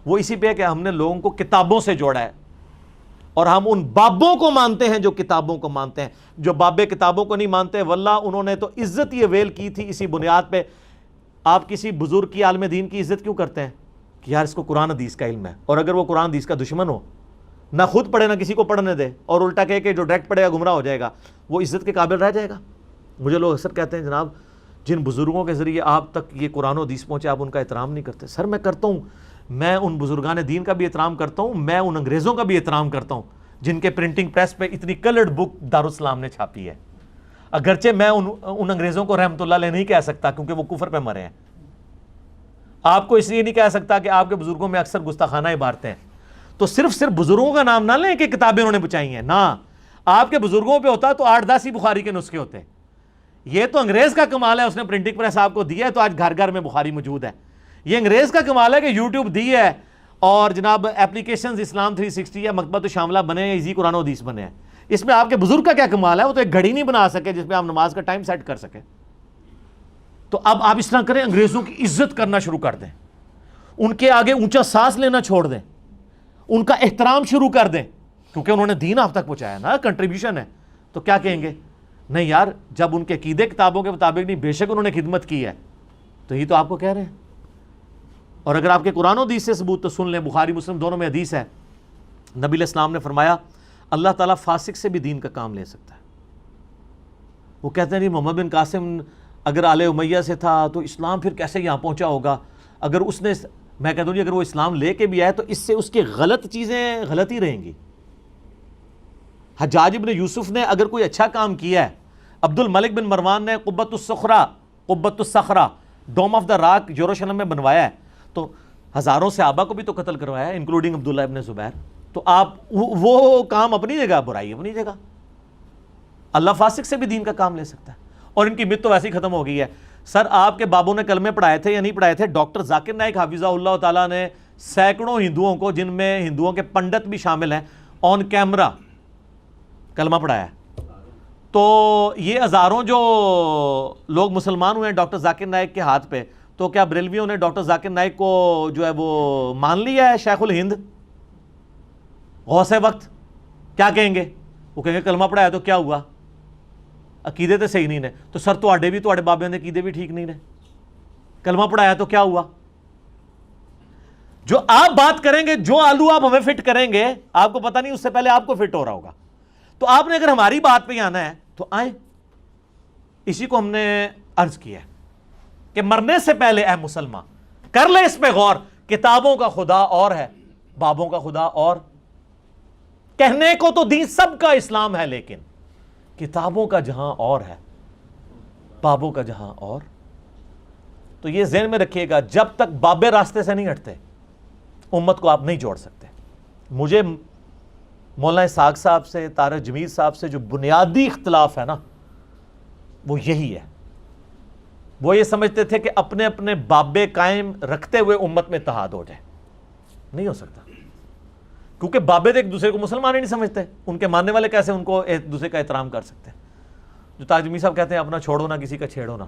وہ اسی پہ ہے کہ ہم نے لوگوں کو کتابوں سے جوڑا ہے، اور ہم ان بابوں کو مانتے ہیں جو کتابوں کو مانتے ہیں۔ جو بابے کتابوں کو نہیں مانتے واللہ انہوں نے تو عزت یہ ویل کی تھی اسی بنیاد پہ۔ آپ کسی بزرگ کی عالم دین کی عزت کیوں کرتے ہیں کہ یار اس کو قرآن حدیث کا علم ہے، اور اگر وہ قرآن حدیث کا دشمن ہو، نہ خود پڑھے نہ کسی کو پڑھنے دے، اور الٹا کہے کہ جو ڈائریکٹ پڑھے گا گمراہ ہو جائے گا، وہ عزت کے قابل رہ جائے گا؟ مجھے لوگ اکثر کہتے ہیں جناب جن بزرگوں کے ذریعے آپ تک یہ قرآن و حدیث پہنچے آپ ان کا احترام نہیں کرتے۔ سر میں کرتا ہوں، میں ان بزرگان دین کا بھی احترام کرتا ہوں، میں ان انگریزوں کا بھی احترام کرتا ہوں جن کے پرنٹنگ پریس پہ اتنی کلرڈ بک دارالاسلام نے چھاپی ہے، اگرچہ میں ان انگریزوں کو رحمت اللہ علیہ نہیں کہہ سکتا کیونکہ وہ کفر پہ مرے ہیں۔ آپ کو اس لیے نہیں کہہ سکتا کہ آپ کے بزرگوں میں اکثر گستاخانہ عبارتیں ہیں۔ تو صرف بزرگوں کا نام نہ لیں کہ کتابیں انہوں نے بچائی ہیں، نہ، آپ کے بزرگوں پہ ہوتا تو 8-10 ہی بخاری کے نسخے ہوتے۔ یہ تو انگریز کا کمال ہے، اس نے پرنٹنگ پریس آپ کو دی ہے تو آج گھر گھر میں بخاری موجود ہے۔ یہ انگریز کا کمال ہے کہ یوٹیوب دی ہے اور جناب اپلیکیشنز اسلام 360 یا مکتبۃ الشاملہ بنے ہیں، ایزی قرآن و حدیث بنے ہیں۔ اس میں آپ کے بزرگ کا کیا کمال ہے؟ وہ تو ایک گھڑی نہیں بنا سکے جس میں آپ نماز کا ٹائم سیٹ کر سکیں۔ تو اب آپ اس طرح کریں، انگریزوں کی عزت کرنا شروع کر دیں، ان کے آگے اونچا سانس لینا چھوڑ دیں، ان کا احترام شروع کر دیں، کیونکہ انہوں نے دین آپ تک پہنچایا نا، کنٹریبیوشن ہے۔ تو کیا کہیں گے؟ نہیں یار جب ان کے عقیدے کتابوں کے مطابق نہیں، بے شک انہوں نے خدمت کی ہے، تو یہ تو آپ کو کہہ رہے ہیں۔ اور اگر آپ کے قرآن و حدیث سے ثبوت تو سن لیں، بخاری مسلم دونوں میں حدیث ہے، نبی علیہ السلام نے فرمایا اللہ تعالیٰ فاسق سے بھی دین کا کام لے سکتا ہے۔ وہ کہتے ہیں نہیں محمد بن قاسم اگر آل امیہ سے تھا تو اسلام پھر کیسے یہاں پہنچا ہوگا، اگر اس نے، میں کہتا ہوں جی اگر وہ اسلام لے کے بھی آئے تو اس سے اس کی غلط چیزیں غلط ہی رہیں گی۔ حجاج ابن یوسف نے اگر کوئی اچھا کام کیا ہے، عبد الملک بن مروان نے قبۃ الصخرہ ڈوم آف دا راک یروشلم میں بنوایا ہے، تو ہزاروں صحابہ کو بھی تو قتل کروایا ہے انکلوڈنگ عبداللہ ابن زبیر۔ تو آپ وہ کام اپنی جگہ، برائی اپنی جگہ، اللہ فاسق سے بھی دین کا کام لے سکتا ہے، اور ان کی مت تو ویسے ہی ختم ہو گئی ہے۔ سر آپ کے بابوں نے کلمے پڑھائے تھے یا نہیں پڑھائے تھے؟ ڈاکٹر ذاکر نائک حافظہ اللہ تعالیٰ نے سینکڑوں ہندوؤں کو، جن میں ہندوؤں کے پنڈت بھی شامل ہیں، آن کیمرہ کلمہ پڑھایا ہے۔ تو یہ ہزاروں جو لوگ مسلمان ہوئے ہیں ڈاکٹر ذاکر نائک کے ہاتھ پہ، تو کیا بریلویوں نے ڈاکٹر ذاکر نائک کو جو ہے وہ مان لیا ہے شیخ الہند، غوث وقت؟ کیا کہیں گے؟ وہ کہیں گے کلمہ پڑھایا تو کیا ہوا، عقیدے تو صحیح نہیں نے۔ تو سر تواڈے بھی، تواڈے بابے نے عقیدے بھی ٹھیک نہیں نے، کلمہ پڑھایا تو کیا ہوا؟ جو آپ بات کریں گے، جو آلو آپ ہمیں فٹ کریں گے، آپ کو پتہ نہیں اس سے پہلے آپ کو فٹ ہو رہا ہوگا۔ تو آپ نے اگر ہماری بات پہ آنا ہے تو آئیں۔ اسی کو ہم نے عرض کیا ہے کہ مرنے سے پہلے اے مسلمان کر لے اس پہ غور، کتابوں کا خدا اور ہے، بابوں کا خدا اور۔ کہنے کو تو دین سب کا اسلام ہے، لیکن کتابوں کا جہاں اور ہے، بابوں کا جہاں اور۔ تو یہ ذہن میں رکھیے گا، جب تک بابے راستے سے نہیں ہٹتے امت کو آپ نہیں جوڑ سکتے۔ مجھے مولانا اسحاق صاحب سے، طارق جمیل صاحب سے جو بنیادی اختلاف ہے نا، وہ یہی ہے۔ وہ یہ سمجھتے تھے کہ اپنے اپنے بابے قائم رکھتے ہوئے امت میں اتحاد ہو جائے، نہیں ہو سکتا، کیونکہ بابے تو ایک دوسرے کو مسلمان ہی نہیں سمجھتے، ان کے ماننے والے کیسے ان کو ایک دوسرے کا احترام کر سکتے ہیں؟ جو طارق جمیل صاحب کہتے ہیں اپنا چھوڑو نہ کسی کا چھیڑو نہ،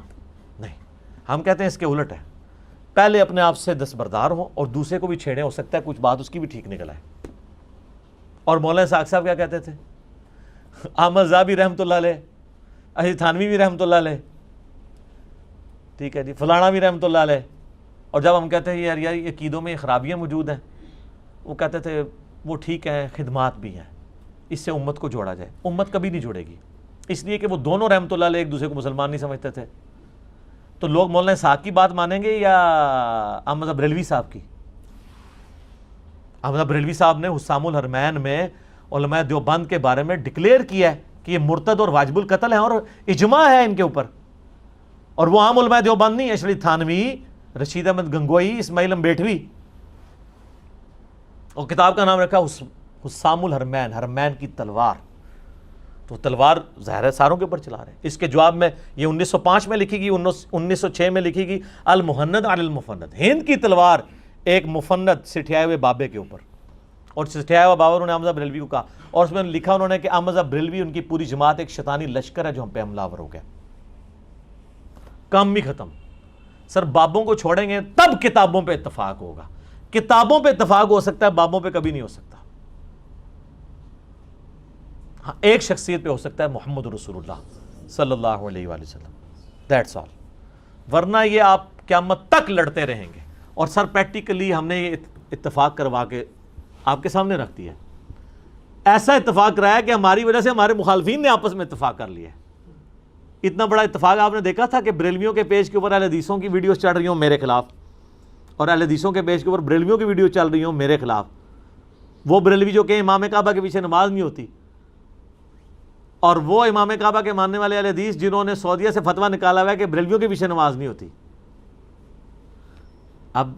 نہیں، ہم کہتے ہیں اس کے الٹ ہے، پہلے اپنے آپ سے دستبردار ہوں اور دوسرے کو بھی چھیڑیں، ہو سکتا ہے کچھ بات اس کی بھی ٹھیک نکل آئے۔ اور مولانا اسحاق صاحب کیا کہتے تھے؟ احمد زابی رحمۃ اللہ علیہ، علی تھانوی بھی رحمۃ اللہ علیہ، ٹھیک ہے جی، فلانا بھی رحمۃ اللہ علیہ، اور جب ہم کہتے ہیں یار یہ عقیدوں میں خرابیاں موجود ہیں، وہ کہتے تھے وہ ٹھیک ہیں، خدمات بھی ہیں، اس سے امت کو جوڑا جائے۔ امت کبھی نہیں جوڑے گی، اس لیے کہ وہ دونوں رحمۃ اللہ علیہ ایک دوسرے کو مسلمان نہیں سمجھتے تھے۔ تو لوگ مولانا اسحاق کی بات مانیں گے یا احمد بریلوی صاحب کی؟ احمد بریلوی صاحب نے حسام الحرمین میں علماء دیوبند کے بارے میں ڈکلیئر کیا ہے کہ یہ مرتد اور واجب القتل ہیں، اور اجماع ہے ان کے اوپر، اور وہ عام علماء دیوبند نہیں، اشرف تھانوی، رشید احمد گنگوئی، اسماعیل امبیٹوی، اور کتاب کا نام رکھا حسام الحرمین، حرمین کی تلوار۔ تو تلوار ظاہر ہے ساروں کے اوپر چلا رہے ہیں۔ اس کے جواب میں یہ 1905 میں لکھی گئی، 1906 میں لکھی گئی، المحند علی المفند، ہند کی تلوار ایک مفند سٹھیائے ہوئے بابے کے اوپر، اور سٹھیائے ہوا بابا انہوں نے احمد بریلوی کو کہا، اور اس میں لکھا انہوں نے کہ احمد بریلوی ان کی پوری جماعت ایک شیطانی لشکر ہے جو ہم پہ حملہ آور ہو گیا۔ کام بھی ختم۔ سر بابوں کو چھوڑیں گے تب کتابوں پہ اتفاق ہوگا، کتابوں پہ اتفاق ہو سکتا ہے، بابوں پہ کبھی نہیں ہو سکتا۔ ہاں ایک شخصیت پہ ہو سکتا ہے، محمد رسول اللہ صلی اللہ علیہ وآلہ وسلم، دیٹس آل، ورنہ یہ آپ قیامت تک لڑتے رہیں گے۔ اور سر پریکٹیکلی ہم نے یہ اتفاق کروا کے آپ کے سامنے رکھ دیا ہے، ایسا اتفاق کرایا کہ ہماری وجہ سے ہمارے مخالفین نے آپس میں اتفاق کر لیا ہے۔ اتنا بڑا اتفاق آپ نے دیکھا تھا کہ بریلویوں کے پیج کے اوپر اہل حدیثوں کی ویڈیوز چل رہی ہوں میرے خلاف، اور اہل حدیثوں کے پیج کے اوپر بریلویوں کی ویڈیو چل رہی ہوں میرے خلاف۔ وہ بریلوی جو کہ امام کعبہ کے پیچھے نماز نہیں ہوتی، اور وہ امام کعبہ کے ماننے والے اہل حدیث جنہوں نے سعودیہ سے فتویٰ نکالا ہوا ہے کہ بریلویوں کے پیچھے نماز نہیں ہوتی، اب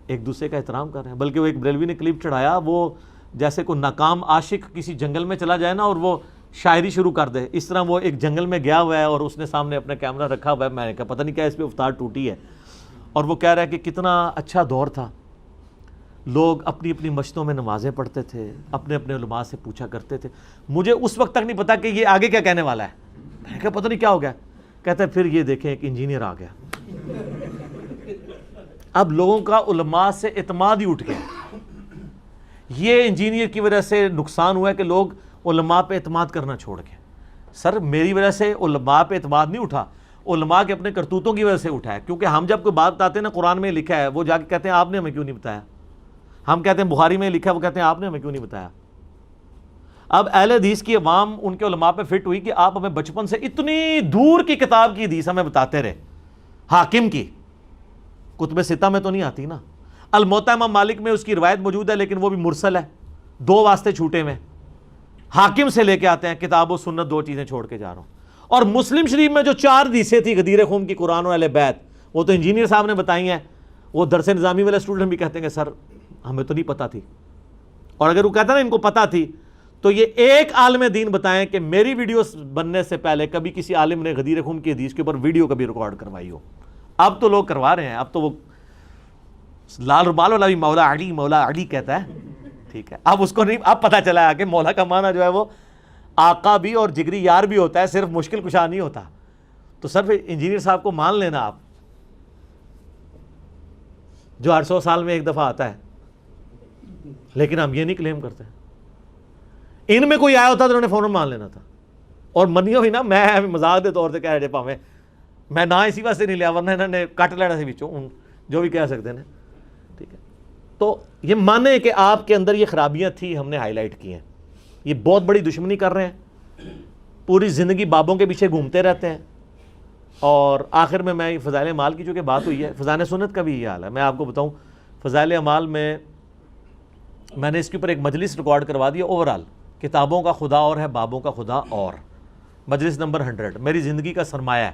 ایک دوسرے کا احترام کر رہے ہیں۔ بلکہ وہ ایک بریلوی نے کلپ چڑھایا، وہ جیسے کوئی ناکام عاشق کسی جنگل میں چلا جائے نا اور وہ شاعری شروع کر دے، اس طرح وہ ایک جنگل میں گیا ہوا ہے اور اس نے سامنے اپنا کیمرہ رکھا ہوا ہے۔ میں نے کہا پتہ نہیں کیا اس پہ افطار ٹوٹی ہے، اور وہ کہہ رہا ہے کہ کتنا اچھا دور تھا، لوگ اپنی اپنی مسجدوں میں نمازیں پڑھتے تھے، اپنے اپنے علماء سے پوچھا کرتے تھے۔ مجھے اس وقت تک نہیں پتا کہ یہ آگے کیا کہنے والا ہے، میں نے کہا پتہ نہیں کیا ہو گیا۔ کہتا ہے پھر یہ دیکھیں ایک انجینئر آ گیا۔ اب لوگوں کا علماء سے اعتماد ہی اٹھ گیا۔ یہ انجینئر کی وجہ سے نقصان ہوا ہے کہ لوگ علماء پہ اعتماد کرنا چھوڑ گئے۔ سر میری وجہ سے علماء پہ اعتماد نہیں اٹھا، علماء کے اپنے کرتوتوں کی وجہ سے اٹھا ہے، کیونکہ ہم جب کوئی بات بتاتے ہیں نا قرآن میں لکھا ہے، وہ جا کے کہتے ہیں آپ نے ہمیں کیوں نہیں بتایا۔ ہم کہتے ہیں بخاری میں لکھا ہے، وہ کہتے ہیں آپ نے ہمیں کیوں نہیں بتایا۔ اب اہل حدیث کی عوام ان کے علماء پہ فٹ ہوئی کہ آپ ہمیں بچپن سے اتنی دور کی کتاب کی حدیث ہمیں بتاتے رہے، حاکم کی، کتب ستہ میں تو نہیں آتی نا، الموطا امام مالک میں اس کی روایت موجود ہے لیکن وہ بھی مرسل ہے، 2 واسطے چھوٹے میں، حاکم سے لے کے آتے ہیں، کتاب و سنت 2 چیزیں چھوڑ کے جا رہا ہوں۔ اور مسلم شریف میں جو 4 حدیثیں تھی غدیر خم کی، قرآن و اہل بیت، وہ تو انجینئر صاحب نے بتائی ہیں، وہ درس نظامی والے اسٹوڈنٹ بھی کہتے ہیں کہ سر ہمیں تو نہیں پتہ تھی، اور اگر وہ کہتا نا ان کو پتہ تھی تو یہ ایک عالم دین بتائیں کہ میری ویڈیوز بننے سے پہلے کبھی کسی عالم نے غدیر خم کی حدیث کے اوپر ویڈیو کبھی ریکارڈ کروائی ہو۔ اب تو لوگ کروا رہے ہیں، اب تو وہ لال رومال والا بھی مولا علی کہتا ہے، ٹھیک ہے، اب اس کو نہیں، اب پتہ چلا ہے کہ مولا کا معنی جو ہے وہ آقا بھی اور جگری یار بھی ہوتا ہے، صرف مشکل کشا نہیں ہوتا۔ تو صرف انجینئر صاحب کو مان لینا آپ، جو 800 سال میں ایک دفعہ آتا ہے، لیکن ہم یہ نہیں کلیم کرتے۔ ان میں کوئی آیا ہوتا تو انہوں نے فوراً مان لینا تھا، اور منیو بھی نا، میں مذاق کے طور سے کہہ رہے پاویں میں نہ اسی واسطے نہیں لیا، ورنہ انہوں نے کٹ لینا سے بچوں جو بھی کہہ سکتے ہیں، ٹھیک ہے۔ تو یہ مانے کہ آپ کے اندر یہ خرابیاں تھی، ہم نے ہائی لائٹ کی ہیں، یہ بہت بڑی دشمنی کر رہے ہیں، پوری زندگی بابوں کے پیچھے گھومتے رہتے ہیں، اور آخر میں فضائل اعمال کی چونکہ بات ہوئی ہے، فضائل سنت کا بھی یہ حال ہے۔ میں آپ کو بتاؤں، فضائل اعمال میں نے اس کے اوپر ایک مجلس ریکارڈ کروا دیا، اوورال کتابوں کا خدا اور ہے، بابوں کا خدا اور، مجلس نمبر 100، میری زندگی کا سرمایہ ہے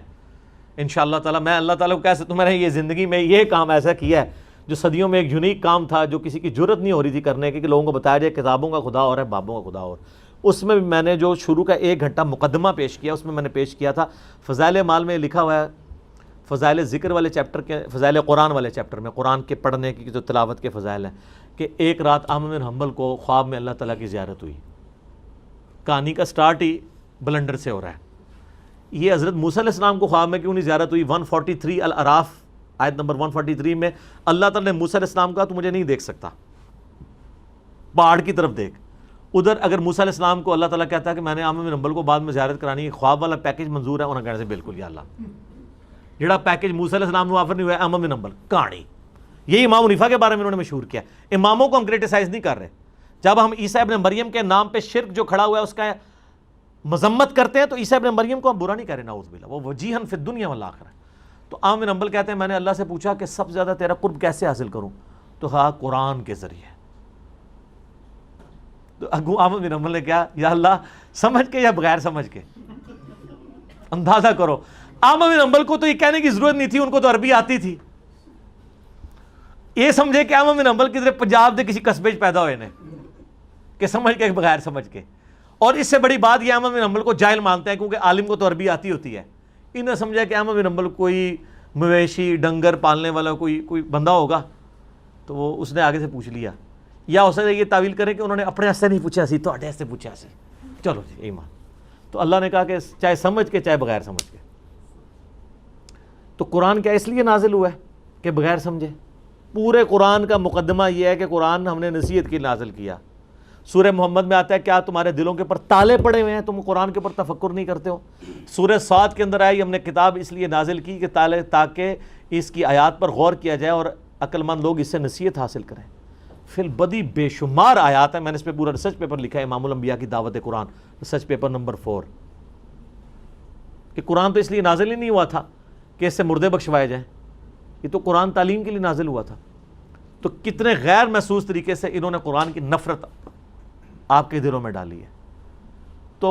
انشاءاللہ تعالی۔ میں اللہ تعالیٰ کو کہہ سکتا ہوں میں نے یہ زندگی میں یہ کام ایسا کیا ہے جو صدیوں میں ایک یونیک کام تھا، جو کسی کی جرت نہیں ہو رہی تھی کرنے کی، کہ لوگوں کو بتایا جائے کتابوں کا خدا اور ہے، بابوں کا خدا اور۔ اس میں بھی میں نے جو شروع کا 1 گھنٹہ مقدمہ پیش کیا، اس میں نے پیش کیا تھا فضائل اعمال میں لکھا ہوا ہے، فضائل ذکر والے چیپٹر کے، فضائل قرآن والے چیپٹر میں، قرآن کے پڑھنے کی جو تلاوت کے فضائل ہیں، کہ ایک رات احمد بن حنبل کو خواب میں اللہ تعالیٰ کی زیارت ہوئی۔ کہانی کا سٹارٹ ہی بلنڈر سے ہو رہا ہے۔ یہ حضرت موسیٰ علیہ السلام کو خواب میں کیوں نہیں زیارت ہوئی؟ 143 الاعراف آیت نمبر 143 میں اللہ تعالیٰ نے موسیٰ علیہ السلام کہا تو مجھے نہیں دیکھ سکتا، پہاڑ کی طرف دیکھ۔ ادھر اگر موسیٰ علیہ السلام کو اللہ تعالیٰ کہتا ہے کہ میں نے احمد بن حنبل کو بعد میں زیارت کرانی ہے، خواب والا پیکج منظور ہے، انہوں نے کہنے سے بالکل یا اللہ، جڑا پیکج موسیٰ علیہ السلام کو آفر نہیں ہوا ہے احمد بن حنبل کہانی۔ یہی امام حنیفہ کے بارے میں انہوں نے مشہور کیا۔ اماموں کو ہم کریٹیسائز نہیں کر رہے، جب ہم عیسیٰ ابن مریم کے نام پہ شرک جو کھڑا ہوا ہے اس کا مذمت کرتے ہیں تو عیسیٰ ابن مریم کو ہم برا نہیں کہہ رہے، نعوذ باللہ، وہ وجیہاً فی الدنیا والآخرہ۔ تو احمد بن حنبل کہتے ہیں میں نے اللہ سے پوچھا کہ سب سے زیادہ تیرا قرب کیسے حاصل کروں، تو کہا قرآن کے ذریعے۔ تو احمد بن حنبل نے کہا یا اللہ سمجھ کے یا بغیر سمجھ کے، اندازہ کرو۔ احمد بن حنبل کو تو یہ کہنے کی ضرورت نہیں تھی، ان کو تو عربی آتی تھی۔ یہ سمجھے کہ احمد بن حنبل کدھر پنجاب دے کسی قصبے پیدا ہوئے نے، کہ سمجھ کے بغیر سمجھ کے۔ اور اس سے بڑی بات یہ احمد بن حنبل کو جاہل مانتے ہیں، کیونکہ عالم کو تو عربی آتی ہوتی ہے۔ انہوں نے سمجھا کہ احمد بن حنبل کوئی مویشی ڈنگر پالنے والا کوئی بندہ ہوگا، تو وہ اس نے آگے سے پوچھ لیا، یا ہو سکتا ہے یہ تعویل کرے کہ انہوں نے اپنے ہاتھ سے نہیں پوچھا سی، تو ہاتھ سے پوچھا سی، چلو جی ایمان۔ تو اللہ نے کہا کہ چاہے سمجھ کے چاہے بغیر سمجھ کے۔ تو قرآن کیا اس لیے نازل ہوا ہے کہ بغیر سمجھے؟ پورے قرآن کا مقدمہ یہ ہے کہ قرآن ہم نے نصیحت کی نازل کیا۔ سورہ محمد میں آتا ہے کیا تمہارے دلوں کے اوپر تالے پڑے ہوئے ہیں، تم قرآن کے اوپر تفکر نہیں کرتے ہو؟ سورہ صاد کے اندر آئی ہم نے کتاب اس لیے نازل کی کہ تاکہ اس کی آیات پر غور کیا جائے اور عقل مند لوگ اس سے نصیحت حاصل کریں۔ فی البدی بے شمار آیات ہیں، میں نے اس پہ پورا ریسرچ پیپر لکھا ہے، امام الانبیاء کی دعوت قرآن، ریسرچ پیپر نمبر 4، کہ قرآن تو اس لیے نازل ہی نہیں ہوا تھا کہ اس سے مردے بخشوائے جائیں، یہ تو قرآن تعلیم کے لیے نازل ہوا تھا۔ تو کتنے غیر محسوس طریقے سے انہوں نے قرآن کی نفرت آپ کے دلوں میں ڈالی ہے۔ تو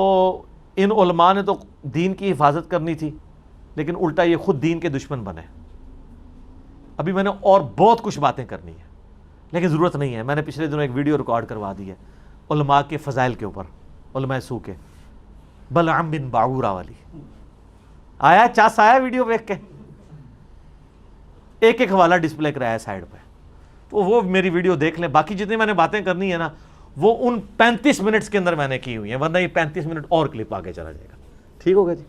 ان علماء نے تو دین کی حفاظت کرنی تھی، لیکن الٹا یہ خود دین کے دشمن بنے۔ ابھی میں نے اور بہت کچھ باتیں کرنی ہیں، لیکن ضرورت نہیں ہے۔ میں نے پچھلے دنوں ایک ویڈیو ریکارڈ کروا دی ہے علماء کے فضائل کے اوپر، علماء سو کے، بلعم بن باعورہ والی۔ آیا چاس آیا ویڈیو دیکھ کے؟ ایک حوالہ ڈسپلے کرایا ہے سائڈ پہ، تو وہ میری ویڈیو دیکھ لیں۔ باقی جتنی میں نے باتیں کرنی ہے نا وہ ان 35 منٹس کے اندر میں نے کی ہوئی ہیں، ورنہ یہ 35 منٹ اور کلپ آگے چلا جائے گا۔ ٹھیک ہوگا جی؟